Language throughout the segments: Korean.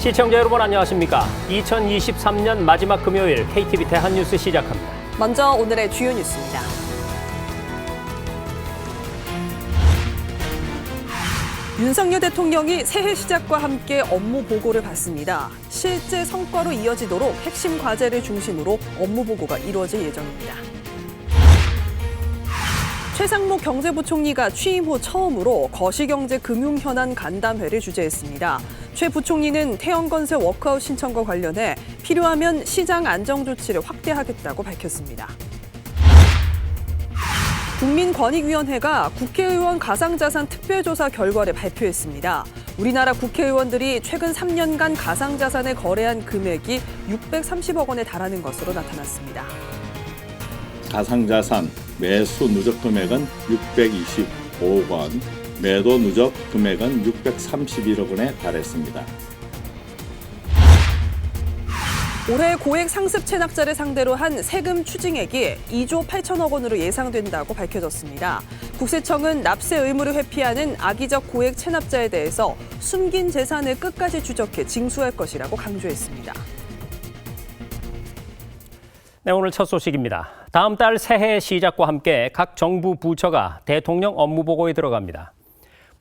시청자 여러분 안녕하십니까? 2023년 마지막 금요일 KTV 대한뉴스 시작합니다. 먼저 오늘의 주요 뉴스입니다. 윤석열 대통령이 새해 시작과 함께 업무 보고를 받습니다. 실제 성과로 이어지도록 핵심 과제를 중심으로 업무 보고가 이루어질 예정입니다. 최상목 경제부총리가 취임 후 처음으로 거시경제 금융현안 간담회를 주재했습니다. 최 부총리는 태영건설 워크아웃 신청과 관련해 필요하면 시장 안정 조치를 확대하겠다고 밝혔습니다. 국민권익위원회가 국회의원 가상자산 특별조사 결과를 발표했습니다. 우리나라 국회의원들이 최근 3년간 가상자산을 거래한 금액이 630억 원에 달하는 것으로 나타났습니다. 가상자산 매수 누적 금액은 625억 원, 매도 누적 금액은 631억 원에 달했습니다. 올해 고액 상습 체납자를 상대로 한 세금 추징액이 2조 8천억 원으로 예상된다고 밝혀졌습니다. 국세청은 납세 의무를 회피하는 악의적 고액 체납자에 대해서 숨긴 재산을 끝까지 추적해 징수할 것이라고 강조했습니다. 네, 오늘 첫 소식입니다. 다음 달 새해 시작과 함께 각 정부 부처가 대통령 업무 보고에 들어갑니다.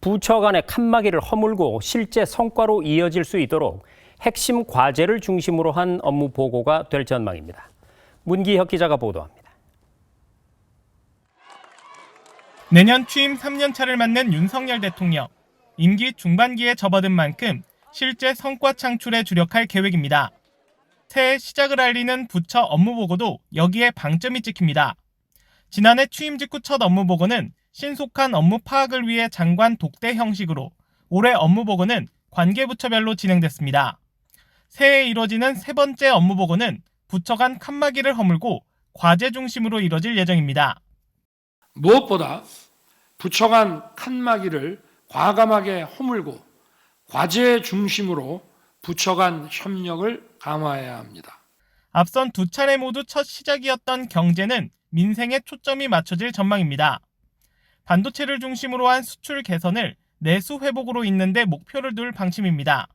부처 간의 칸막이를 허물고 실제 성과로 이어질 수 있도록 핵심 과제를 중심으로 한 업무 보고가 될 전망입니다. 문기혁 기자가 보도합니다. 내년 취임 3년 차를 맞는 윤석열 대통령. 임기 중반기에 접어든 만큼 실제 성과 창출에 주력할 계획입니다. 새해 시작을 알리는 부처 업무 보고도 여기에 방점이 찍힙니다. 지난해 취임 직후 첫 업무 보고는 신속한 업무 파악을 위해 장관 독대 형식으로, 올해 업무 보고는 관계부처별로 진행됐습니다. 새해에 이뤄지는 세 번째 업무 보고는 부처 간 칸막이를 허물고 과제 중심으로 이뤄질 예정입니다. 무엇보다 부처 간 칸막이를 과감하게 허물고 과제 중심으로 부처 간 협력을 강화해야 합니다. 앞선 두 차례 모두 첫 시작이었던 경제는 민생에 초점이 맞춰질 전망입니다. 반도체를 중심으로 한 수출 개선을 내수 회복으로 잇는 데 목표를 둘 방침입니다.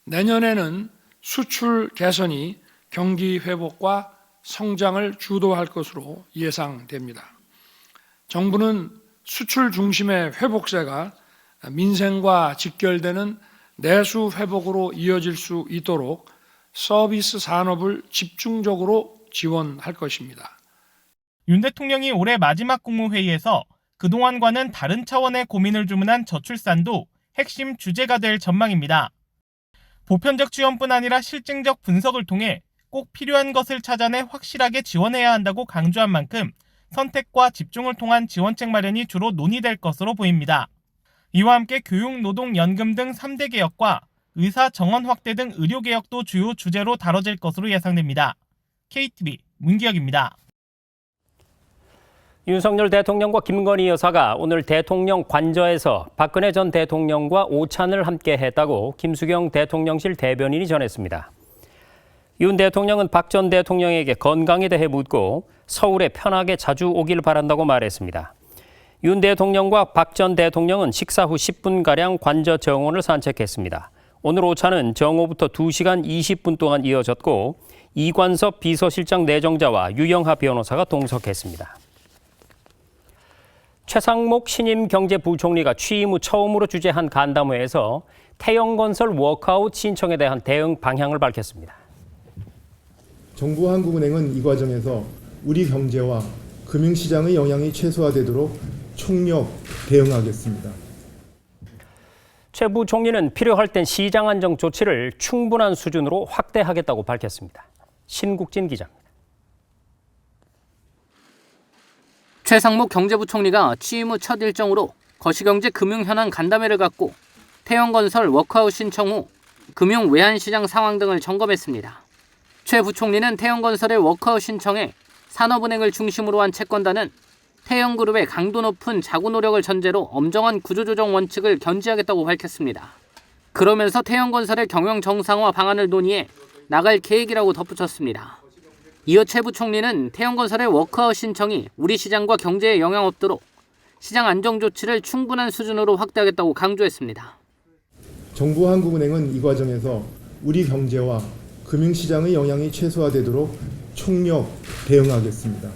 내년에는 수출 개선이 경기 회복과 성장을 주도할 것으로 예상됩니다. 정부는 수출 중심의 회복세가 민생과 직결되는 내수 회복으로 이어질 수 있도록 서비스 산업을 집중적으로 지원할 것입니다. 윤 대통령이 올해 마지막 국무회의에서 그동안과는 다른 차원의 고민을 주문한 저출산도 핵심 주제가 될 전망입니다. 보편적 지원뿐 아니라 실증적 분석을 통해 꼭 필요한 것을 찾아내 확실하게 지원해야 한다고 강조한 만큼 선택과 집중을 통한 지원책 마련이 주로 논의될 것으로 보입니다. 이와 함께 교육, 노동, 연금 등 3대 개혁과 의사 정원 확대 등 의료 개혁도 주요 주제로 다뤄질 것으로 예상됩니다. KTV 문기혁입니다. 윤석열 대통령과 김건희 여사가 오늘 대통령 관저에서 박근혜 전 대통령과 오찬을 함께 했다고 김수경 대통령실 대변인이 전했습니다. 윤 대통령은 박 전 대통령에게 건강에 대해 묻고 서울에 편하게 자주 오길 바란다고 말했습니다. 윤 대통령과 박 전 대통령은 식사 후 10분가량 관저 정원을 산책했습니다. 오늘 오찬은 정오부터 2시간 20분 동안 이어졌고 이관섭 비서실장 내정자와 유영하 변호사가 동석했습니다. 최상목 신임 경제부총리가 취임 후 처음으로 주재한 간담회에서 태영건설 워크아웃 신청에 대한 대응 방향을 밝혔습니다. 정부 한국은행은 이 과정에서 우리 경제와 금융시장의 영향이 최소화되도록 총력 대응하겠습니다. 최 부총리는 필요할 땐 시장 안정 조치를 충분한 수준으로 확대하겠다고 밝혔습니다. 신국진 기자입니다. 최상목 경제부총리가 취임 후 첫 일정으로 거시경제 금융현안 간담회를 갖고 태영건설 워크아웃 신청 후 금융 외환시장 상황 등을 점검했습니다. 최 부총리는 태영건설의 워크아웃 신청에 산업은행을 중심으로 한 채권단은 태영그룹의 강도 높은 자구 노력을 전제로 엄정한 구조조정 원칙을 견지하겠다고 밝혔습니다. 그러면서 태영건설의 경영 정상화 방안을 논의해 나갈 계획이라고 덧붙였습니다. 이어 최 부총리는 태영건설의 워크아웃 신청이 우리 시장과 경제에 영향 없도록 시장 안정 조치를 충분한 수준으로 확대하겠다고 강조했습니다. 정부와 한국은행은 이 과정에서 우리 경제와 금융시장의 영향이 최소화되도록 총력 대응하겠습니다.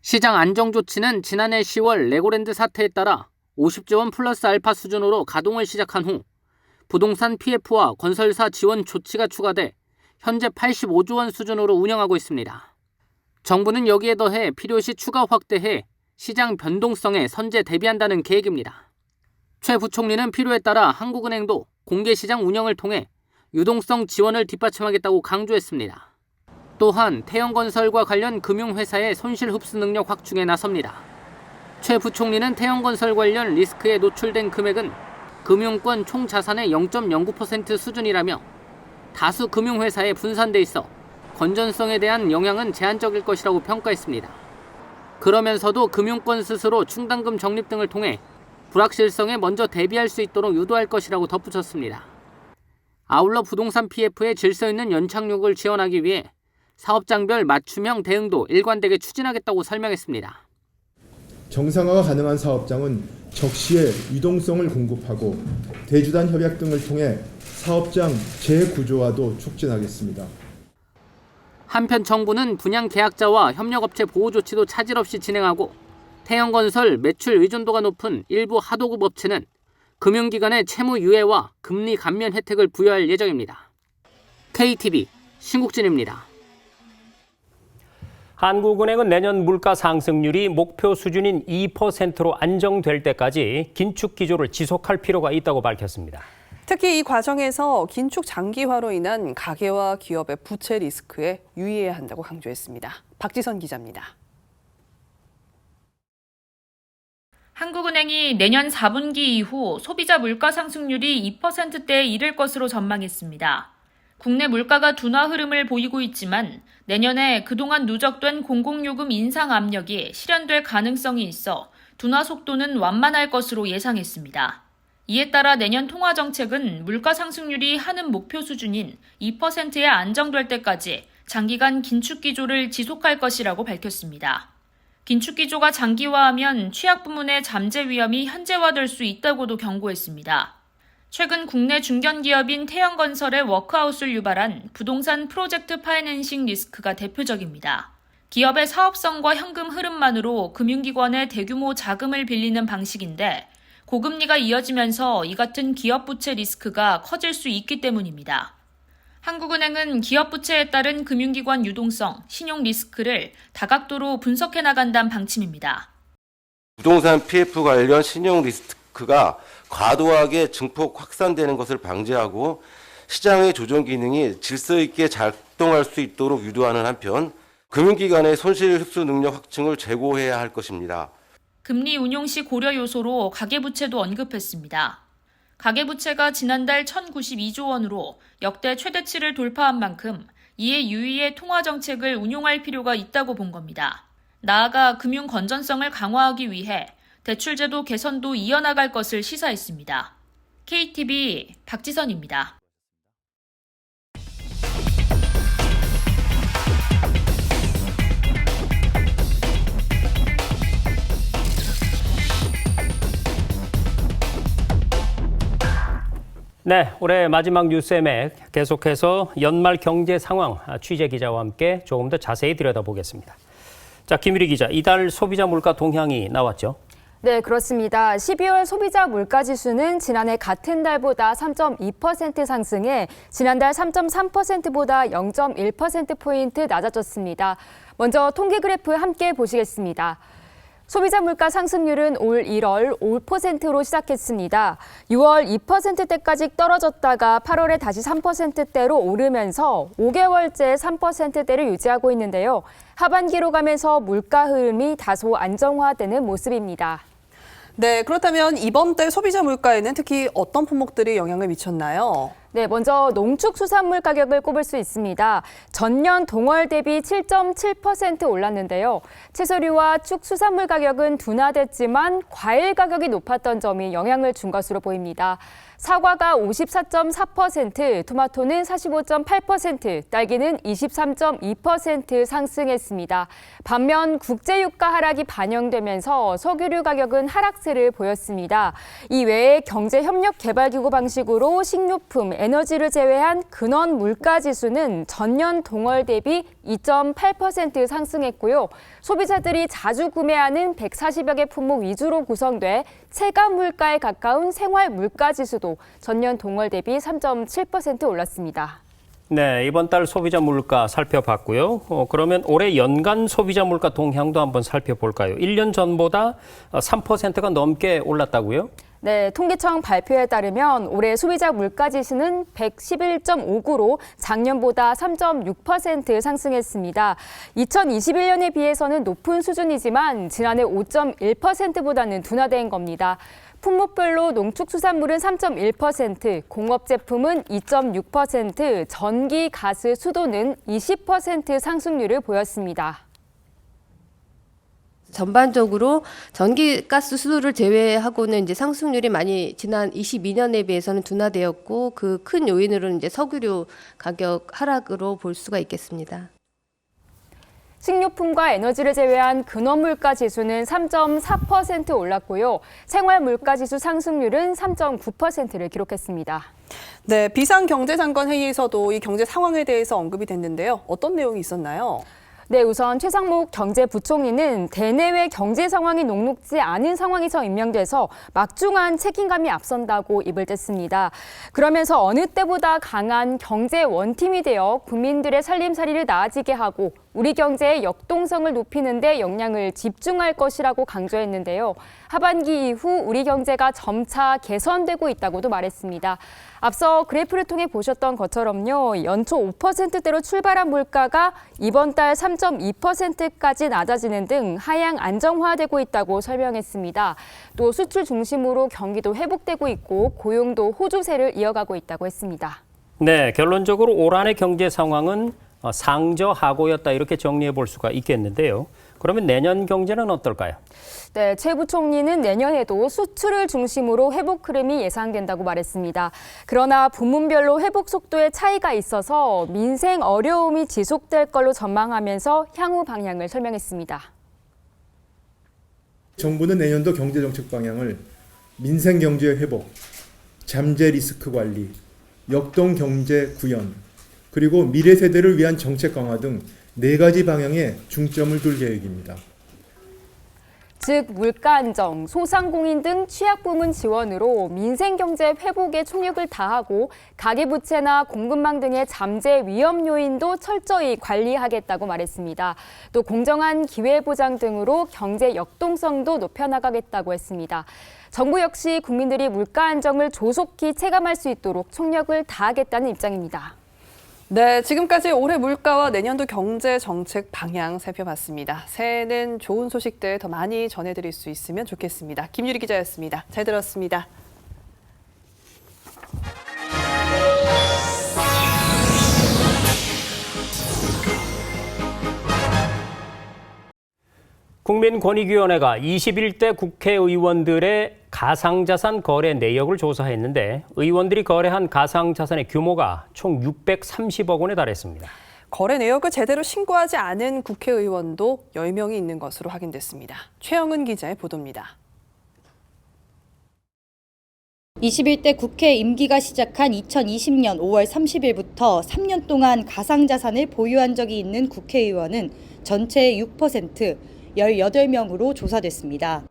시장 안정 조치는 지난해 10월 레고랜드 사태에 따라 50조 원 플러스 알파 수준으로 가동을 시작한 후 부동산 PF와 건설사 지원 조치가 추가돼 현재 85조 원 수준으로 운영하고 있습니다. 정부는 여기에 더해 필요시 추가 확대해 시장 변동성에 선제 대비한다는 계획입니다. 최 부총리는 필요에 따라 한국은행도 공개시장 운영을 통해 유동성 지원을 뒷받침하겠다고 강조했습니다. 또한 태영건설과 관련 금융회사의 손실 흡수 능력 확충에 나섭니다. 최 부총리는 태영건설 관련 리스크에 노출된 금액은 금융권 총 자산의 0.09% 수준이라며 다수 금융회사에 분산돼 있어 건전성에 대한 영향은 제한적일 것이라고 평가했습니다. 그러면서도 금융권 스스로 충당금 적립 등을 통해 불확실성에 먼저 대비할 수 있도록 유도할 것이라고 덧붙였습니다. 아울러 부동산 PF의 질서 있는 연착륙을 지원하기 위해 사업장별 맞춤형 대응도 일관되게 추진하겠다고 설명했습니다. 정상화가 가능한 사업장은 적시에 유동성을 공급하고 대주단 협약 등을 통해 사업장 재구조화도 촉진하겠습니다. 한편 정부는 분양 계약자와 협력업체 보호 조치도 차질 없이 진행하고 태영건설 매출 의존도가 높은 일부 하도급 업체는 금융기관의 채무 유예와 금리 감면 혜택을 부여할 예정입니다. KTV 신국진입니다. 한국은행은 내년 물가 상승률이 목표 수준인 2%로 안정될 때까지 긴축 기조를 지속할 필요가 있다고 밝혔습니다. 특히 이 과정에서 긴축 장기화로 인한 가계와 기업의 부채 리스크에 유의해야 한다고 강조했습니다. 박지선 기자입니다. 한국은행이 내년 4분기 이후 소비자 물가 상승률이 2%대에 이를 것으로 전망했습니다. 국내 물가가 둔화 흐름을 보이고 있지만 내년에 그동안 누적된 공공요금 인상 압력이 실현될 가능성이 있어 둔화 속도는 완만할 것으로 예상했습니다. 이에 따라 내년 통화정책은 물가 상승률이 하는 목표 수준인 2%에 안정될 때까지 장기간 긴축 기조를 지속할 것이라고 밝혔습니다. 긴축 기조가 장기화하면 취약 부문의 잠재 위험이 현재화될 수 있다고도 경고했습니다. 최근 국내 중견기업인 태영건설의 워크아웃을 유발한 부동산 프로젝트 파이낸싱 리스크가 대표적입니다. 기업의 사업성과 현금 흐름만으로 금융기관에 대규모 자금을 빌리는 방식인데 고금리가 이어지면서 이 같은 기업 부채 리스크가 커질 수 있기 때문입니다. 한국은행은 기업 부채에 따른 금융기관 유동성, 신용 리스크를 다각도로 분석해 나간다는 방침입니다. 부동산 PF 관련 신용 리스크가 과도하게 증폭 확산되는 것을 방지하고 시장의 조정 기능이 질서 있게 작동할 수 있도록 유도하는 한편 금융기관의 손실 흡수 능력 확충을 제고해야 할 것입니다. 금리 운용 시 고려 요소로 가계부채도 언급했습니다. 가계부채가 지난달 1,092조 원으로 역대 최대치를 돌파한 만큼 이에 유의의 통화정책을 운용할 필요가 있다고 본 겁니다. 나아가 금융 건전성을 강화하기 위해 대출제도 개선도 이어나갈 것을 시사했습니다. KTV 박지선입니다. 네, 올해 마지막 뉴스엠액 계속해서 연말 경제 상황 취재 기자와 함께 조금 더 자세히 들여다보겠습니다. 자, 김유리 기자, 이달 소비자 물가 동향이 나왔죠? 네, 그렇습니다. 12월 소비자 물가지수는 지난해 같은 달보다 3.2% 상승해 지난달 3.3%보다 0.1%포인트 낮아졌습니다. 먼저 통계 그래프 함께 보시겠습니다. 소비자 물가 상승률은 올 1월 5%로 시작했습니다. 6월 2%대까지 떨어졌다가 8월에 다시 3%대로 오르면서 5개월째 3%대를 유지하고 있는데요. 하반기로 가면서 물가 흐름이 다소 안정화되는 모습입니다. 네, 그렇다면 이번 달 소비자 물가에는 특히 어떤 품목들이 영향을 미쳤나요? 네, 먼저 농축수산물 가격을 꼽을 수 있습니다. 전년 동월 대비 7.7% 올랐는데요. 채소류와 축수산물 가격은 둔화됐지만 과일 가격이 높았던 점이 영향을 준 것으로 보입니다. 사과가 54.4%, 토마토는 45.8%, 딸기는 23.2% 상승했습니다. 반면 국제유가 하락이 반영되면서 석유류 가격은 하락세를 보였습니다. 이 외에 경제협력개발기구 방식으로 식료품, 에너지를 제외한 근원 물가지수는 전년 동월 대비 2.8% 상승했고요. 소비자들이 자주 구매하는 140여 개 품목 위주로 구성돼 체감 물가에 가까운 생활 물가지수도 전년 동월 대비 3.7% 올랐습니다. 네, 이번 달 소비자 물가 살펴봤고요. 그러면 올해 연간 소비자 물가 동향도 한번 살펴볼까요? 1년 전보다 3%가 넘게 올랐다고요? 네, 통계청 발표에 따르면 올해 소비자 물가지수는 111.59로 작년보다 3.6% 상승했습니다. 2021년에 비해서는 높은 수준이지만 지난해 5.1%보다는 둔화된 겁니다. 품목별로 농축수산물은 3.1%, 공업제품은 2.6%, 전기, 가스, 수도는 20% 상승률을 보였습니다. 전반적으로 전기, 가스, 수도를 제외하고는 이제 상승률이 많이 지난 22년에 비해서는 둔화되었고 그 큰 요인으로는 이제 석유류 가격 하락으로 볼 수가 있겠습니다. 식료품과 에너지를 제외한 근원물가 지수는 3.4% 올랐고요. 생활물가 지수 상승률은 3.9%를 기록했습니다. 네, 비상경제장관 회의에서도 이 경제 상황에 대해서 언급이 됐는데요. 어떤 내용이 있었나요? 네, 우선 최상목 경제부총리는 대내외 경제 상황이 녹록지 않은 상황에서 임명돼서 막중한 책임감이 앞선다고 입을 뗐습니다. 그러면서 어느 때보다 강한 경제 원팀이 되어 국민들의 살림살이를 나아지게 하고 우리 경제의 역동성을 높이는 데 역량을 집중할 것이라고 강조했는데요. 하반기 이후 우리 경제가 점차 개선되고 있다고도 말했습니다. 앞서 그래프를 통해 보셨던 것처럼요. 연초 5%대로 출발한 물가가 이번 달 3.2%까지 낮아지는 등 하향 안정화되고 있다고 설명했습니다. 또 수출 중심으로 경기도 회복되고 있고 고용도 호조세를 이어가고 있다고 했습니다. 네, 결론적으로 올 한해 경제 상황은 상저하고였다 이렇게 정리해 볼 수가 있겠는데요. 그러면 내년 경제는 어떨까요? 네, 최 부총리는 내년에도 수출을 중심으로 회복 흐름이 예상된다고 말했습니다. 그러나 부문별로 회복 속도에 차이가 있어서 민생 어려움이 지속될 걸로 전망하면서 향후 방향을 설명했습니다. 정부는 내년도 경제정책 방향을 민생 경제 회복, 잠재 리스크 관리, 역동 경제 구현, 그리고 미래 세대를 위한 정책 강화 등 4가지 방향에 중점을 둘 계획입니다. 즉 물가 안정, 소상공인 등 취약부문 지원으로 민생경제 회복에 총력을 다하고 가계부채나 공급망 등의 잠재 위험 요인도 철저히 관리하겠다고 말했습니다. 또 공정한 기회보장 등으로 경제 역동성도 높여나가겠다고 했습니다. 정부 역시 국민들이 물가 안정을 조속히 체감할 수 있도록 총력을 다하겠다는 입장입니다. 네, 지금까지 올해 물가와 내년도 경제 정책 방향 살펴봤습니다. 새해에는 좋은 소식들 더 많이 전해드릴 수 있으면 좋겠습니다. 김유리 기자였습니다. 잘 들었습니다. 국민권익위원회가 21대 국회의원들의 가상자산 거래 내역을 조사했는데 의원들이 거래한 가상자산의 규모가 총 630억 원에 달했습니다. 거래 내역을 제대로 신고하지 않은 국회의원도 10명이 있는 것으로 확인됐습니다. 최영은 기자의 보도입니다. 21대 국회 임기가 시작한 2020년 5월 30일부터 3년 동안 가상자산을 보유한 적이 있는 국회의원은 전체의 6%, 18명으로 조사됐습니다.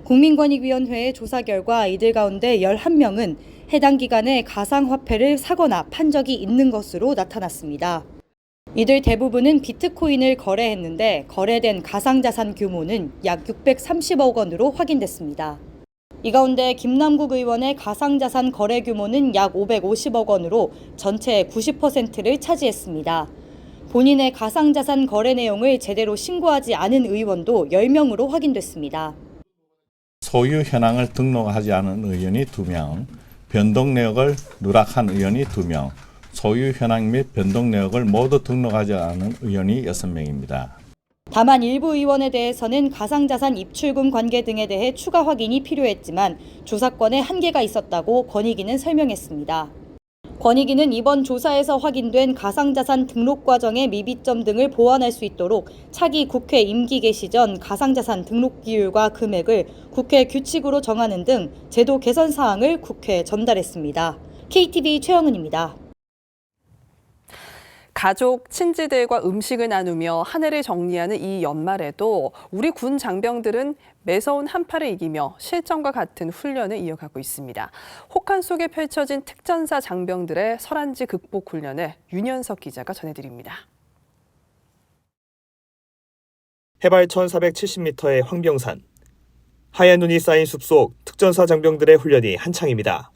국민권익위원회의 조사 결과 이들 가운데 11명은 해당 기간에 가상화폐를 사거나 판 적이 있는 것으로 나타났습니다. 이들 대부분은 비트코인을 거래했는데 거래된 가상자산 규모는 약 630억 원으로 확인됐습니다. 이 가운데 김남국 의원의 가상자산 거래 규모는 약 550억 원으로 전체의 90%를 차지했습니다. 본인의 가상자산 거래 내용을 제대로 신고하지 않은 의원도 10명으로 확인됐습니다. 소유 현황을 등록하지 않은 의원이 2명, 변동 내역을 누락한 의원이 2명, 소유 현황 및 변동 내역을 모두 등록하지 않은 의원이 6명입니다. 다만 일부 의원에 대해서는 가상자산 입출금 관계 등에 대해 추가 확인이 필요했지만 조사권에 한계가 있었다고 권익위는 설명했습니다. 권익위는 이번 조사에서 확인된 가상자산 등록 과정의 미비점 등을 보완할 수 있도록 차기 국회 임기 개시 전 가상자산 등록 기율과 금액을 국회 규칙으로 정하는 등 제도 개선 사항을 국회에 전달했습니다. KTV 최영은입니다. 가족, 친지들과 음식을 나누며 한 해를 정리하는 이 연말에도 우리 군 장병들은 매서운 한파를 이기며 실전과 같은 훈련을 이어가고 있습니다. 혹한 속에 펼쳐진 특전사 장병들의 설한지 극복 훈련을 윤현석 기자가 전해드립니다. 해발 1470m의 황병산. 하얀 눈이 쌓인 숲속 특전사 장병들의 훈련이 한창입니다.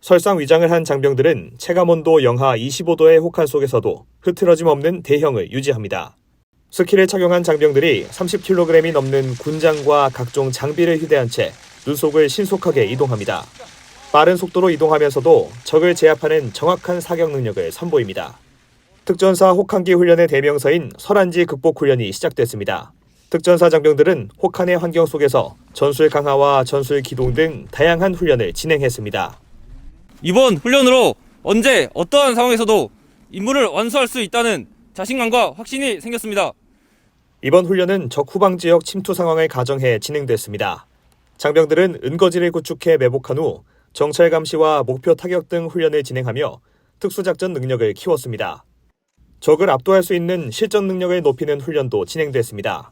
설상 위장을 한 장병들은 체감온도 영하 25도의 혹한 속에서도 흐트러짐 없는 대형을 유지합니다. 스키를 착용한 장병들이 30kg이 넘는 군장과 각종 장비를 휴대한 채 눈속을 신속하게 이동합니다. 빠른 속도로 이동하면서도 적을 제압하는 정확한 사격 능력을 선보입니다. 특전사 혹한기 훈련의 대명사인 설한지 극복 훈련이 시작됐습니다. 특전사 장병들은 혹한의 환경 속에서 전술 강화와 전술 기동 등 다양한 훈련을 진행했습니다. 이번 훈련으로 언제 어떠한 상황에서도 임무를 완수할 수 있다는 자신감과 확신이 생겼습니다. 이번 훈련은 적 후방 지역 침투 상황을 가정해 진행됐습니다. 장병들은 은거지를 구축해 매복한 후 정찰 감시와 목표 타격 등 훈련을 진행하며 특수작전 능력을 키웠습니다. 적을 압도할 수 있는 실전 능력을 높이는 훈련도 진행됐습니다.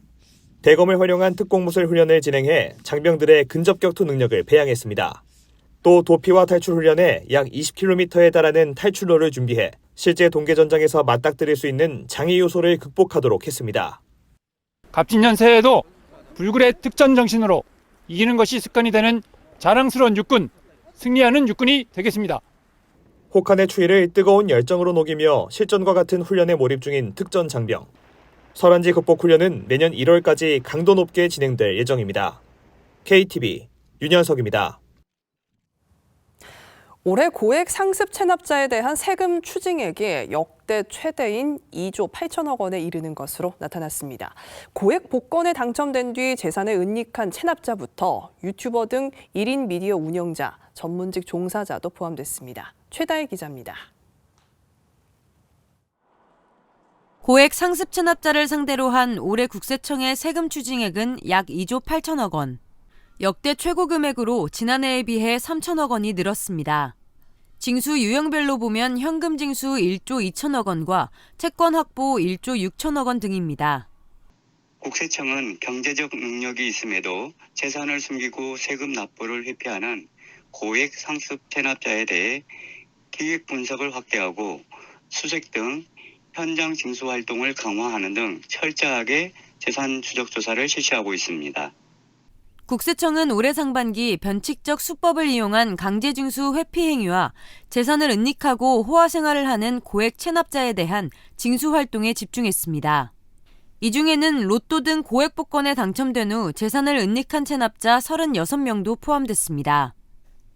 대검을 활용한 특공무술 훈련을 진행해 장병들의 근접격투 능력을 배양했습니다. 또 도피와 탈출 훈련에 약 20km에 달하는 탈출로를 준비해 실제 동계전장에서 맞닥뜨릴 수 있는 장애 요소를 극복하도록 했습니다. 갑진년 새해에도 불굴의 특전 정신으로 이기는 것이 습관이 되는 자랑스러운 육군, 승리하는 육군이 되겠습니다. 혹한의 추위를 뜨거운 열정으로 녹이며 실전과 같은 훈련에 몰입 중인 특전 장병. 설한지 극복 훈련은 내년 1월까지 강도 높게 진행될 예정입니다. KTV 윤현석입니다. 올해 고액 상습 체납자에 대한 세금 추징액이 역대 최대인 2조 8천억 원에 이르는 것으로 나타났습니다. 고액 복권에 당첨된 뒤 재산을 은닉한 체납자부터 유튜버 등 1인 미디어 운영자, 전문직 종사자도 포함됐습니다. 최다혜 기자입니다. 고액 상습 체납자를 상대로 한 올해 국세청의 세금 추징액은 약 2조 8천억 원. 역대 최고 금액으로 지난해에 비해 3천억 원이 늘었습니다. 징수 유형별로 보면 현금 징수 1조 2천억 원과 채권 확보 1조 6천억 원 등입니다. 국세청은 경제적 능력이 있음에도 재산을 숨기고 세금 납부를 회피하는 고액 상습 체납자에 대해 기획 분석을 확대하고 수색 등 현장 징수 활동을 강화하는 등 철저하게 재산 추적 조사를 실시하고 있습니다. 국세청은 올해 상반기 변칙적 수법을 이용한 강제징수 회피 행위와 재산을 은닉하고 호화 생활을 하는 고액 체납자에 대한 징수 활동에 집중했습니다. 이 중에는 로또 등 고액 복권에 당첨된 후 재산을 은닉한 체납자 36명도 포함됐습니다.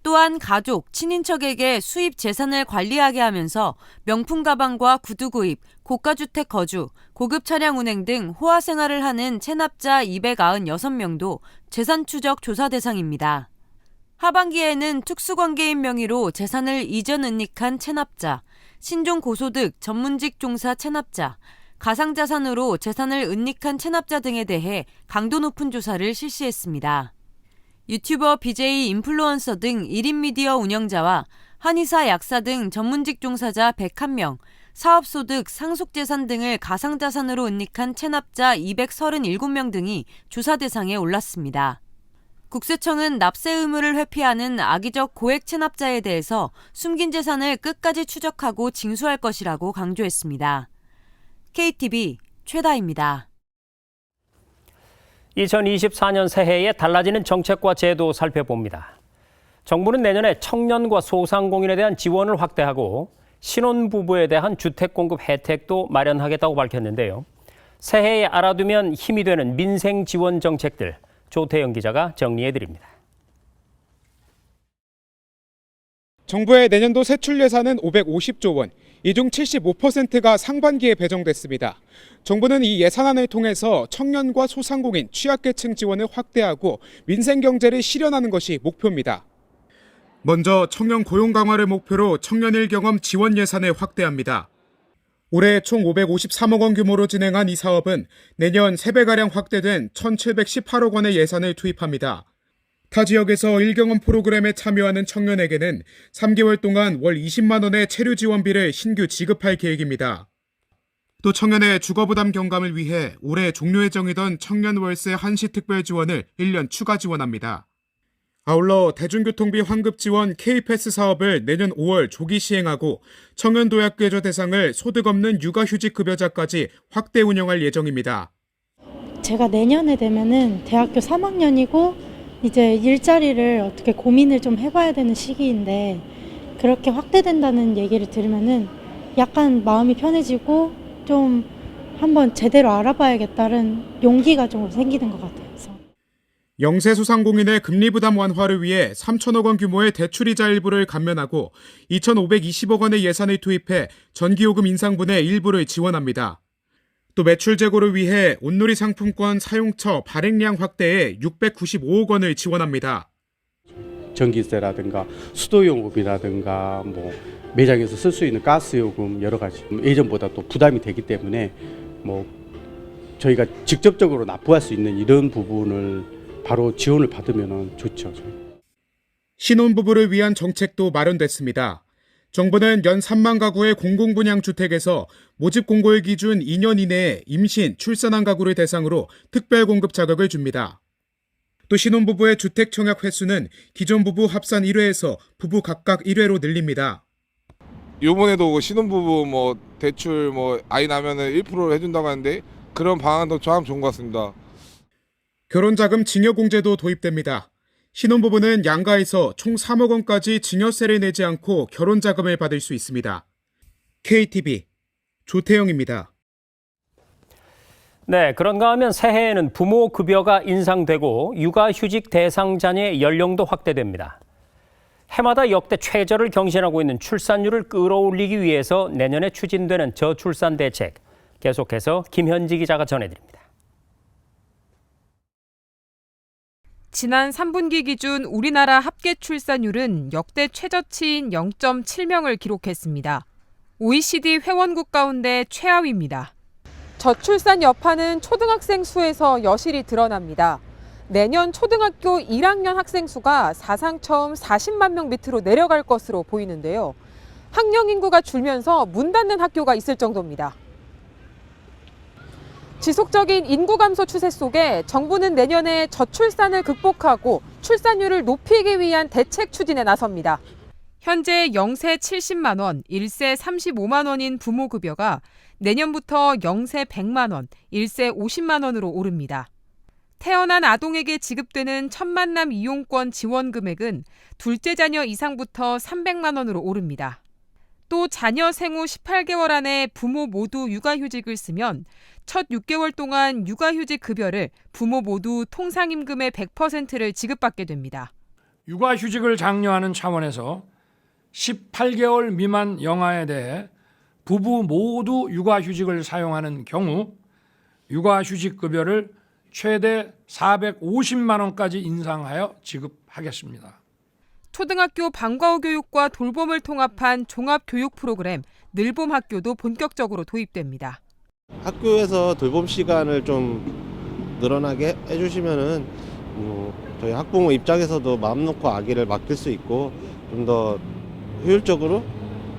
또한 가족, 친인척에게 수입 재산을 관리하게 하면서 명품 가방과 구두 구입, 고가주택 거주, 고급 차량 운행 등 호화 생활을 하는 체납자 296명도 재산 추적 조사 대상입니다. 하반기에는 특수관계인 명의로 재산을 이전 은닉한 체납자, 신종 고소득 전문직 종사 체납자, 가상자산으로 재산을 은닉한 체납자 등에 대해 강도 높은 조사를 실시했습니다. 유튜버, BJ, 인플루언서 등 1인 미디어 운영자와 한의사, 약사 등 전문직 종사자 101명, 사업소득, 상속재산 등을 가상자산으로 은닉한 체납자 237명 등이 조사 대상에 올랐습니다. 국세청은 납세 의무를 회피하는 악의적 고액 체납자에 대해서 숨긴 재산을 끝까지 추적하고 징수할 것이라고 강조했습니다. KTV 최다입니다. 2024년 새해에 달라지는 정책과 제도 살펴봅니다. 정부는 내년에 청년과 소상공인에 대한 지원을 확대하고 신혼부부에 대한 주택 공급 혜택도 마련하겠다고 밝혔는데요. 새해에 알아두면 힘이 되는 민생 지원 정책들, 조태영 기자가 정리해드립니다. 정부의 내년도 세출 예산은 550조 원, 이 중 75%가 상반기에 배정됐습니다. 정부는 이 예산안을 통해서 청년과 소상공인, 취약계층 지원을 확대하고 민생 경제를 실현하는 것이 목표입니다. 먼저 청년 고용 강화를 목표로 청년일 경험 지원 예산을 확대합니다. 올해 총 553억 원 규모로 진행한 이 사업은 내년 3배가량 확대된 1,718억 원의 예산을 투입합니다. 타 지역에서 1경험 프로그램에 참여하는 청년에게는 3개월 동안 월 20만 원의 체류 지원비를 신규 지급할 계획입니다. 또 청년의 주거부담 경감을 위해 올해 종료 예정이던 청년 월세 한시 특별 지원을 1년 추가 지원합니다. 아울러 대중교통비 환급 지원 K패스 사업을 내년 5월 조기 시행하고 청년 도약계조 대상을 소득 없는 육아휴직 급여자까지 확대 운영할 예정입니다. 제가 내년에 되면은 대학교 3학년이고 이제 일자리를 어떻게 고민을 좀 해봐야 되는 시기인데 그렇게 확대된다는 얘기를 들으면은 약간 마음이 편해지고 좀 한번 제대로 알아봐야겠다는 용기가 좀 생기는 것 같아요. 영세 소상공인의 금리 부담 완화를 위해 3천억 원 규모의 대출이자 일부를 감면하고 2,520억 원의 예산을 투입해 전기요금 인상분의 일부를 지원합니다. 또 매출 제고를 위해 온누리 상품권 사용처 발행량 확대에 695억 원을 지원합니다. 전기세라든가 수도요금이라든가 매장에서 쓸 수 있는 가스요금 여러 가지 예전보다 또 부담이 되기 때문에 저희가 직접적으로 납부할 수 있는 이런 부분을 바로 지원을 받으면 좋죠. 신혼부부를 위한 정책도 마련됐습니다. 정부는 연 3만 가구의 공공분양 주택에서 모집 공고일 기준 2년 이내에 임신, 출산한 가구를 대상으로 특별 공급 자격을 줍니다. 또 신혼부부의 주택 청약 횟수는 기존 부부 합산 1회에서 부부 각각 1회로 늘립니다. 이번에도 신혼부부 대출 아이 나면은 1%를 해준다고 하는데 그런 방안도 참 좋은 것 같습니다. 결혼자금 증여공제도 도입됩니다. 신혼부부는 양가에서 총 3억 원까지 증여세를 내지 않고 결혼자금을 받을 수 있습니다. KTV 조태영입니다. 네, 그런가 하면 새해에는 부모 급여가 인상되고 육아휴직 대상 자녀의 연령도 확대됩니다. 해마다 역대 최저를 경신하고 있는 출산율을 끌어올리기 위해서 내년에 추진되는 저출산 대책, 계속해서 김현지 기자가 전해드립니다. 지난 3분기 기준 우리나라 합계 출산율은 역대 최저치인 0.7명을 기록했습니다. OECD 회원국 가운데 최하위입니다. 저출산 여파는 초등학생 수에서 여실히 드러납니다. 내년 초등학교 1학년 학생 수가 사상 처음 40만 명 밑으로 내려갈 것으로 보이는데요. 학령 인구가 줄면서 문 닫는 학교가 있을 정도입니다. 지속적인 인구 감소 추세 속에 정부는 내년에 저출산을 극복하고 출산율을 높이기 위한 대책 추진에 나섭니다. 현재 0세 70만 원, 1세 35만 원인 부모급여가 내년부터 0세 100만 원, 1세 50만 원으로 오릅니다. 태어난 아동에게 지급되는 첫 만남 이용권 지원 금액은 둘째 자녀 이상부터 300만 원으로 오릅니다. 또 자녀 생후 18개월 안에 부모 모두 육아휴직을 쓰면 첫 6개월 동안 육아휴직 급여를 부모 모두 통상임금의 100%를 지급받게 됩니다. 육아휴직을 장려하는 차원에서 18개월 미만 영아에 대해 부부 모두 육아휴직을 사용하는 경우 육아휴직 급여를 최대 450만 원까지 인상하여 지급하겠습니다. 초등학교 방과후 교육과 돌봄을 통합한 종합교육 프로그램 늘봄학교도 본격적으로 도입됩니다. 학교에서 돌봄 시간을 좀 늘어나게 해주시면은 저희 학부모 입장에서도 마음 놓고 아기를 맡길 수 있고 좀 더 효율적으로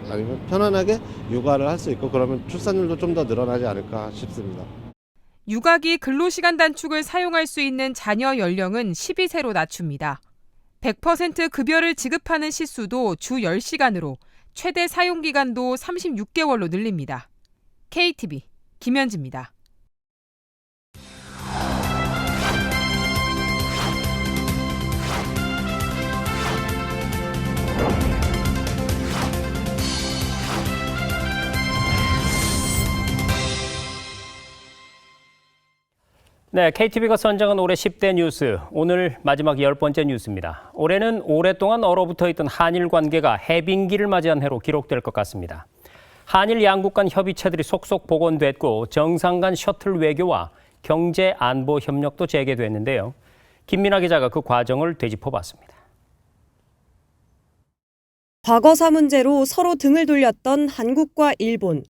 아니면 편안하게 육아를 할 수 있고 그러면 출산율도 좀 더 늘어나지 않을까 싶습니다. 육아기 근로시간 단축을 사용할 수 있는 자녀 연령은 12세로 낮춥니다. 100% 급여를 지급하는 시수도 주 10시간으로 최대 사용기간도 36개월로 늘립니다. KTV 김현지입니다. 네, KTV가 선정한 올해 10대 뉴스, 오늘 마지막 10번째 뉴스입니다. 올해는 오랫동안 얼어붙어 있던 한일 관계가 해빙기를 맞이한 해로 기록될 것 같습니다. 한일 양국 간 협의체들이 속속 복원됐고 정상 간 셔틀 외교와 경제 안보 협력도 재개됐는데요. 김민아 기자가 그 과정을 되짚어봤습니다. 과거사 문제로 서로 등을 돌렸던 한국과 일본.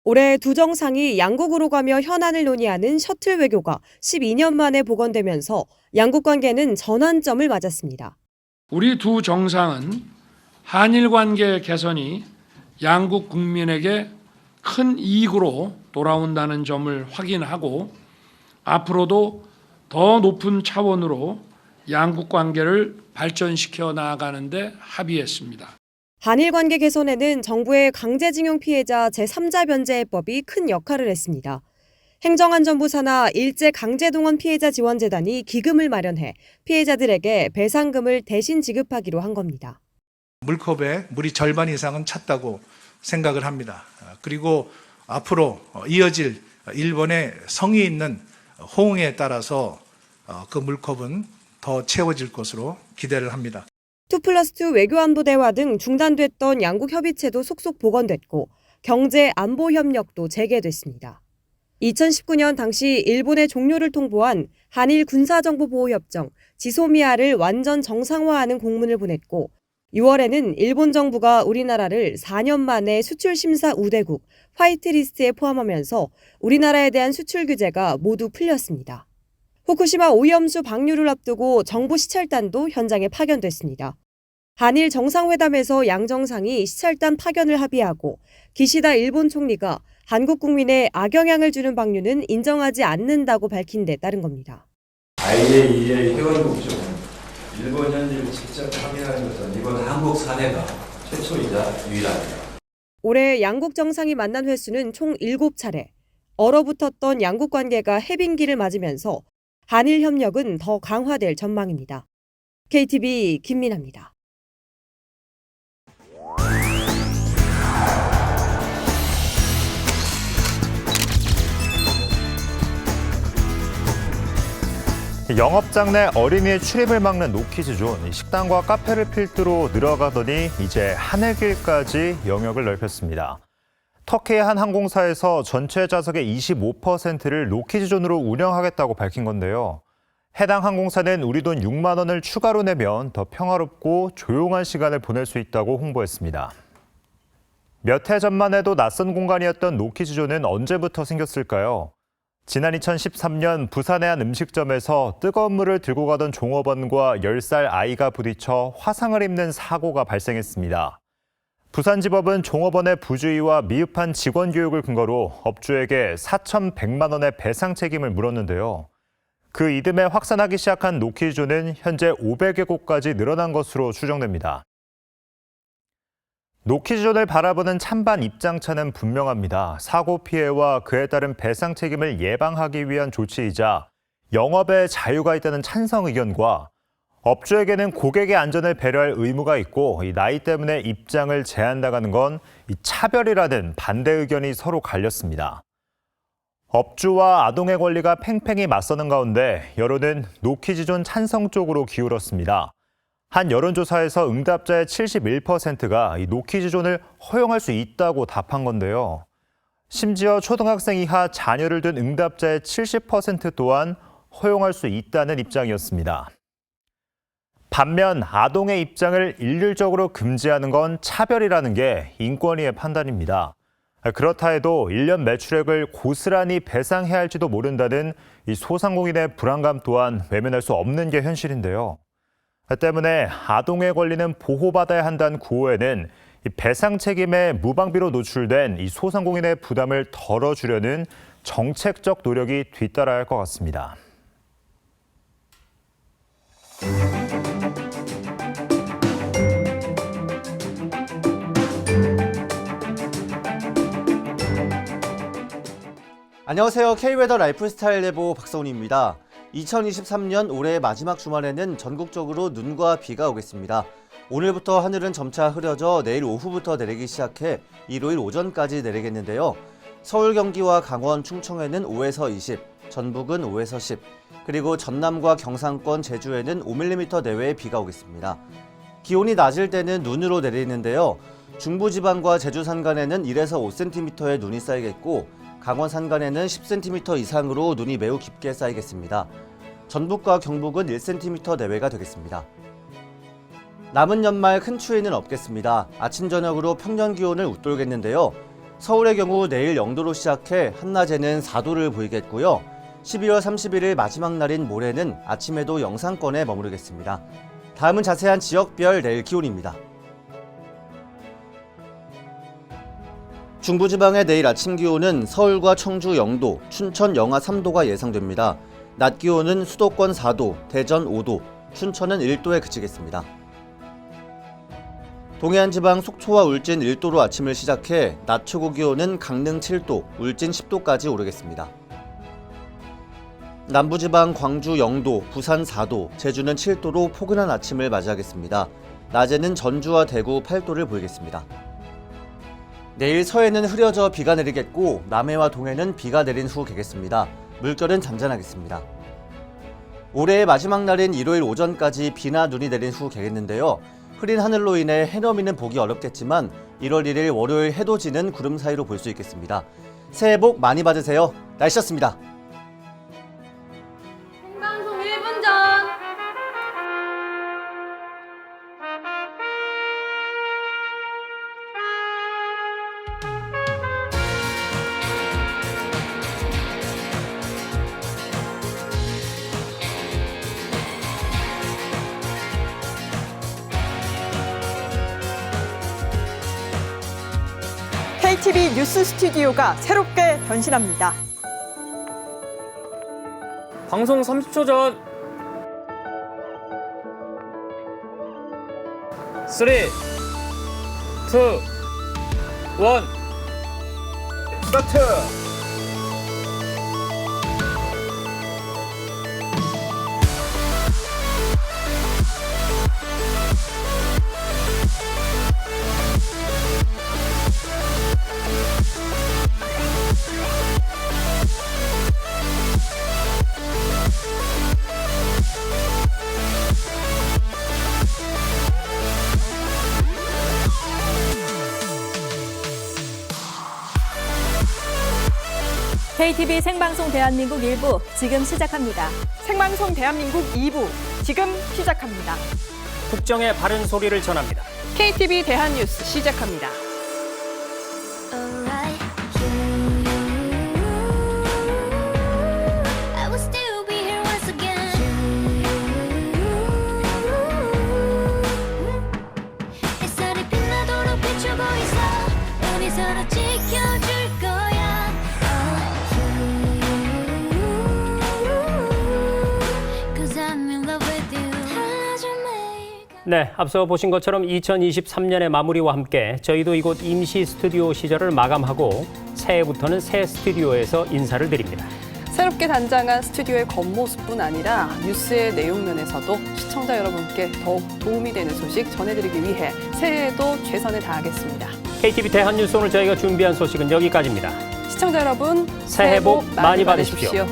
올해 두 정상이 양국으로 가며 현안을 논의하는 셔틀 외교가 12년 만에 복원되면서 양국 관계는 전환점을 맞았습니다. 우리 두 정상은 한일 관계 개선이 양국 국민에게 큰 이익으로 돌아온다는 점을 확인하고 앞으로도 더 높은 차원으로 양국 관계를 발전시켜 나아가는 데 합의했습니다. 한일 관계 개선에는 정부의 강제징용 피해자 제3자 변제해법이 큰 역할을 했습니다. 행정안전부 산하 일제강제동원 피해자 지원재단이 기금을 마련해 피해자들에게 배상금을 대신 지급하기로 한 겁니다. 물컵에 물이 절반 이상은 찼다고 생각을 합니다. 그리고 앞으로 이어질 일본의 성의 있는 호응에 따라서 그 물컵은 더 채워질 것으로 기대를 합니다. 2+2 외교안보 대화 등 중단됐던 양국 협의체도 속속 복원됐고 경제 안보 협력도 재개됐습니다. 2019년 당시 일본의 종료를 통보한 한일 군사정보보호협정 지소미아를 완전 정상화하는 공문을 보냈고 6월에는 일본 정부가 우리나라를 4년 만에 수출심사 우대국 화이트리스트에 포함하면서 우리나라에 대한 수출 규제가 모두 풀렸습니다. 후쿠시마 오염수 방류를 앞두고 정부 시찰단도 현장에 파견됐습니다. 한일 정상회담에서 양 정상이 시찰단 파견을 합의하고 기시다 일본 총리가 한국 국민에 악영향을 주는 방류는 인정하지 않는다고 밝힌 데 따른 겁니다. IAEA 회원국 중 일본 현지를 직접 확인하는 것은 이번 한국 사례가 최초이자 유일합니다. 올해 양국 정상이 만난 횟수는 총 7차례. 얼어붙었던 양국 관계가 해빙기를 맞으면서 한일 협력은 더 강화될 전망입니다. KTV 김민아입니다. 영업장 내 어린이의 출입을 막는 노키즈존, 식당과 카페를 필두로 늘어가더니 이제 하늘길까지 영역을 넓혔습니다. 터키의 한 항공사에서 전체 좌석의 25%를 노키즈존으로 운영하겠다고 밝힌 건데요. 해당 항공사는 우리 돈 6만 원을 추가로 내면 더 평화롭고 조용한 시간을 보낼 수 있다고 홍보했습니다. 몇 해 전만 해도 낯선 공간이었던 노키즈존은 언제부터 생겼을까요? 지난 2013년 부산의 한 음식점에서 뜨거운 물을 들고 가던 종업원과 10살 아이가 부딪혀 화상을 입는 사고가 발생했습니다. 부산지법은 종업원의 부주의와 미흡한 직원 교육을 근거로 업주에게 4,100만 원의 배상 책임을 물었는데요. 그 이듬해 확산하기 시작한 노키즈존은 현재 500여 곳까지 늘어난 것으로 추정됩니다. 노키즈존을 바라보는 찬반 입장차는 분명합니다. 사고 피해와 그에 따른 배상 책임을 예방하기 위한 조치이자 영업에 자유가 있다는 찬성 의견과 업주에게는 고객의 안전을 배려할 의무가 있고 이 나이 때문에 입장을 제한당하는 건 이 차별이라는 반대 의견이 서로 갈렸습니다. 업주와 아동의 권리가 팽팽히 맞서는 가운데 여론은 노키즈존 찬성 쪽으로 기울었습니다. 한 여론조사에서 응답자의 71%가 이 노키즈존을 허용할 수 있다고 답한 건데요. 심지어 초등학생 이하 자녀를 둔 응답자의 70% 또한 허용할 수 있다는 입장이었습니다. 반면 아동의 입장을 일률적으로 금지하는 건 차별이라는 게 인권위의 판단입니다. 그렇다 해도 1년 매출액을 고스란히 배상해야 할지도 모른다는 이 소상공인의 불안감 또한 외면할 수 없는 게 현실인데요. 때문에 아동의 권리는 보호받아야 한다는 구호에는 이 배상 책임에 무방비로 노출된 이 소상공인의 부담을 덜어주려는 정책적 노력이 뒤따라야 할 것 같습니다. 안녕하세요. K웨더 라이프스타일 예보 박서훈입니다. 2023년 올해의 마지막 주말에는 전국적으로 눈과 비가 오겠습니다. 오늘부터 하늘은 점차 흐려져 내일 오후부터 내리기 시작해 일요일 오전까지 내리겠는데요. 서울, 경기와 강원, 충청에는 5에서 20, 전북은 5에서 10, 그리고 전남과 경상권, 제주에는 5mm 내외의 비가 오겠습니다. 기온이 낮을 때는 눈으로 내리는데요. 중부지방과 제주 산간에는 1에서 5cm의 눈이 쌓이겠고 강원 산간에는 10cm 이상으로 눈이 매우 깊게 쌓이겠습니다. 전북과 경북은 1cm 내외가 되겠습니다. 남은 연말 큰 추위는 없겠습니다. 아침 저녁으로 평년 기온을 웃돌겠는데요. 서울의 경우 내일 0도로 시작해 한낮에는 4도를 보이겠고요. 12월 31일 마지막 날인 모레는 아침에도 영상권에 머무르겠습니다. 다음은 자세한 지역별 내일 기온입니다. 중부지방의 내일 아침 기온은 서울과 청주 0도, 춘천 영하 3도가 예상됩니다. 낮 기온은 수도권 4도, 대전 5도, 춘천은 1도에 그치겠습니다. 동해안 지방 속초와 울진 1도로 아침을 시작해 낮 최고 기온은 강릉 7도, 울진 10도까지 오르겠습니다. 남부지방 광주 0도, 부산 4도, 제주는 7도로 포근한 아침을 맞이하겠습니다. 낮에는 전주와 대구 8도를 보이겠습니다. 내일 서해는 흐려져 비가 내리겠고 남해와 동해는 비가 내린 후 개겠습니다. 물결은 잔잔하겠습니다. 올해의 마지막 날인 일요일 오전까지 비나 눈이 내린 후 개겠는데요. 흐린 하늘로 인해 해넘이는 보기 어렵겠지만 1월 1일 월요일 해도 지는 구름 사이로 볼 수 있겠습니다. 새해 복 많이 받으세요. 날씨였습니다. 생방송 1분 전. KTV 뉴스 스튜디오가 새롭게 변신합니다. 방송 30초 전. 3, 2, 1, 스타트! KTV 생방송 대한민국 1부 지금 시작합니다. 생방송 대한민국 2부 지금 시작합니다. 국정의 바른 소리를 전합니다. KTV 대한뉴스 시작합니다. 네, 앞서 보신 것처럼 2023년의 마무리와 함께 저희도 이곳 임시 스튜디오 시절을 마감하고 새해부터는 새 스튜디오에서 인사를 드립니다. 새롭게 단장한 스튜디오의 겉모습뿐 아니라 뉴스의 내용 면에서도 시청자 여러분께 더욱 도움이 되는 소식 전해드리기 위해 새해에도 최선을 다하겠습니다. KTV 대한뉴스 오늘 저희가 준비한 소식은 여기까지입니다. 시청자 여러분, 새해 복 많이 받으십시오.